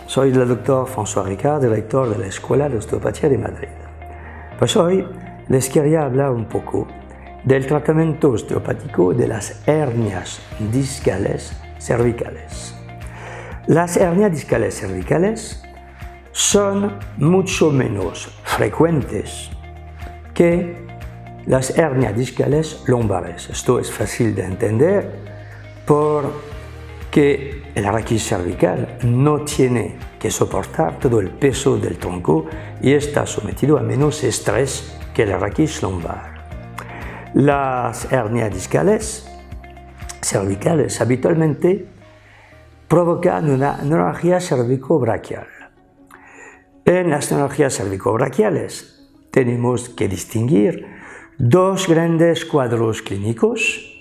soy el doctor François Ricard, director de la Escuela de Osteopatía de Madrid. Pues hoy les quería hablar un poco del tratamiento osteopático de las hernias discales cervicales. Las hernias discales cervicales son mucho menos frecuentes que las hernias discales lumbares. Esto es fácil de entender porque el raquis cervical no tiene que soportar todo el peso del tronco y está sometido a menos estrés que el raquis lumbar. Las hernias discales cervicales habitualmente provocan una neuralgia cervicobraquial. En las neuralgias cervicobraquiales tenemos que distinguir dos grandes cuadros clínicos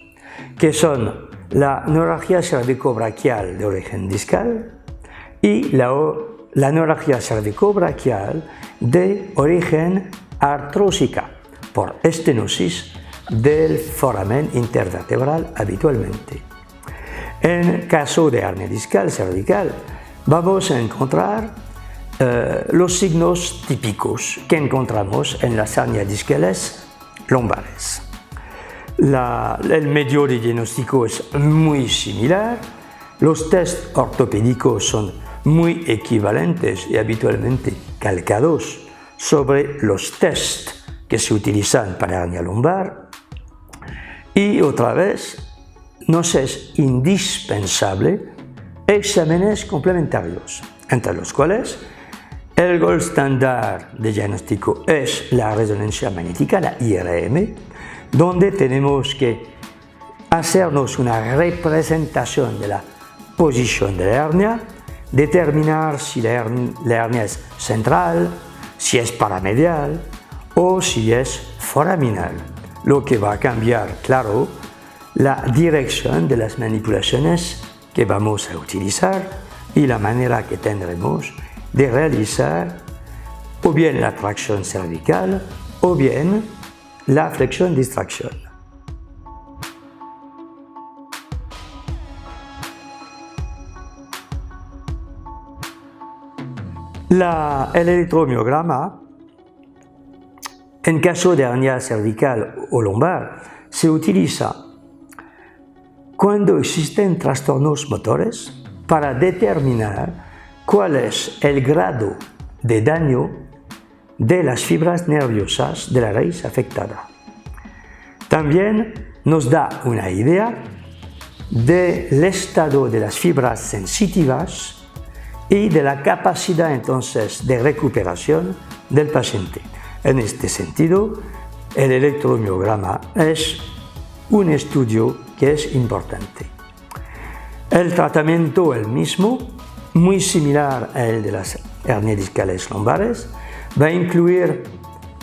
que son la neuralgia cervicobraquial de origen discal y la neuralgia cervicobraquial de origen artrósica por estenosis del foramen intervertebral habitualmente. En caso de hernia discal cervical vamos a encontrar los signos típicos que encontramos en las hernias discales lumbares. El medio de diagnóstico es muy similar, los test ortopédicos son muy equivalentes y habitualmente calcados sobre los test que se utilizan para hernia lumbar y otra vez nos es indispensable exámenes complementarios, entre los cuales el gold standard de diagnóstico es la resonancia magnética, la IRM, donde tenemos que hacernos una representación de la posición de la hernia, determinar si la hernia es central, si es paramedial o si es foraminal, lo que va a cambiar, claro, la dirección de las manipulaciones que vamos a utilizar y la manera que tendremos de realizar o bien la tracción cervical o bien la flexión-distracción. El electromiograma, en caso de hernia cervical o lumbar, se utiliza cuando existen trastornos motores para determinar cuál es el grado de daño de las fibras nerviosas de la raíz afectada. También nos da una idea del estado de las fibras sensitivas y de la capacidad entonces de recuperación del paciente. En este sentido, el electromiograma es un estudio que es importante. El tratamiento es el mismo, muy similar al de las hernias discales lumbares, va a incluir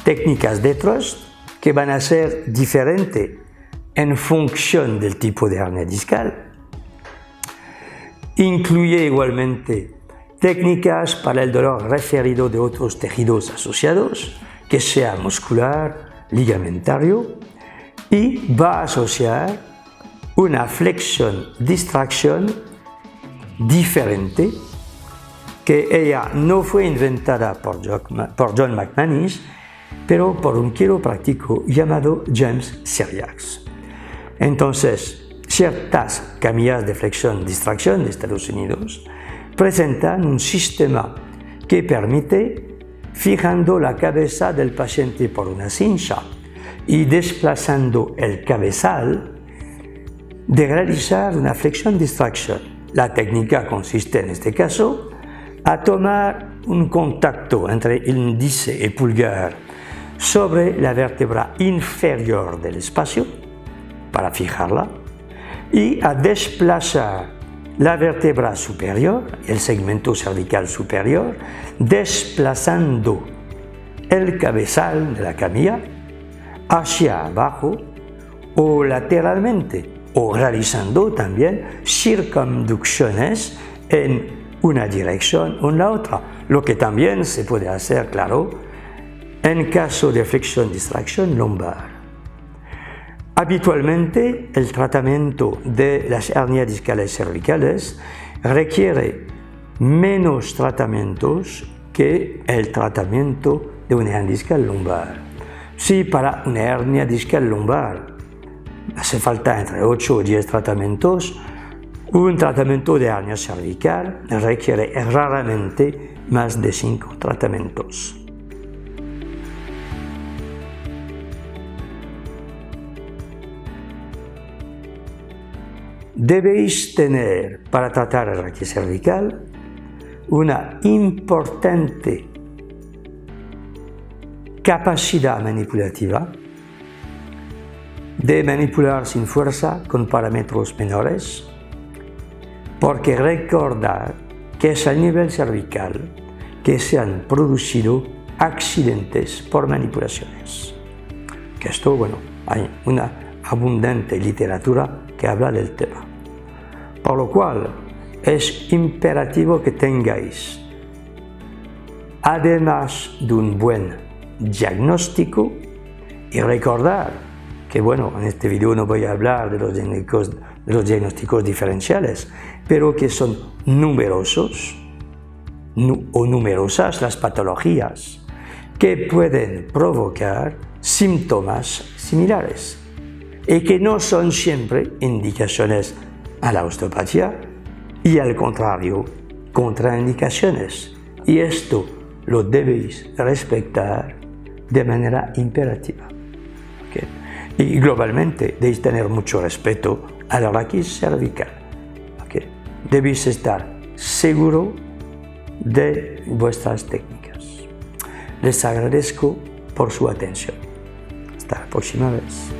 técnicas de thrust que van a ser diferentes en función del tipo de hernia discal. Incluye igualmente técnicas para el dolor referido de otros tejidos asociados, que sea muscular, ligamentario, y va a asociar una flexión-distracción diferente, que ella no fue inventada por John McManus, pero por un quiropráctico llamado James Cyriax. Entonces, ciertas camillas de flexión-distracción de Estados Unidos presentan un sistema que permite, fijando la cabeza del paciente por una cincha y desplazando el cabezal, de realizar una flexión-distracción. La técnica consiste en este caso a tomar un contacto entre el índice y pulgar sobre la vértebra inferior del espacio para fijarla y a desplazar la vértebra superior, el segmento cervical superior, desplazando el cabezal de la camilla hacia abajo o lateralmente, o realizando también circunducciones en una dirección o en la otra, lo que también se puede hacer, claro, en caso de flexión-distracción lumbar. Habitualmente, el tratamiento de las hernias discales cervicales requiere menos tratamientos que el tratamiento de una hernia discal lumbar. Si para una hernia discal lumbar hace falta entre 8 o 10 tratamientos, un tratamiento de hernia cervical requiere raramente más de 5 tratamientos. Debéis tener para tratar el raquis cervical una importante capacidad manipulativa de manipular sin fuerza con parámetros menores, porque recordad que es al nivel cervical que se han producido accidentes por manipulaciones. Que esto, bueno, hay una abundante literatura que habla del tema. Por lo cual, es imperativo que tengáis, además de un buen diagnóstico, y recordar que, bueno, en este video no voy a hablar de los diagnósticos diferenciales, pero que son numerosos o numerosas las patologías que pueden provocar síntomas similares y que no son siempre indicaciones a la osteopatía y al contrario, contraindicaciones. Y esto lo debéis respetar de manera imperativa. ¿Okay? Y globalmente debéis tener mucho respeto al raquis cervical. ¿Okay? Debéis estar seguro de vuestras técnicas. Les agradezco por su atención. Hasta la próxima vez.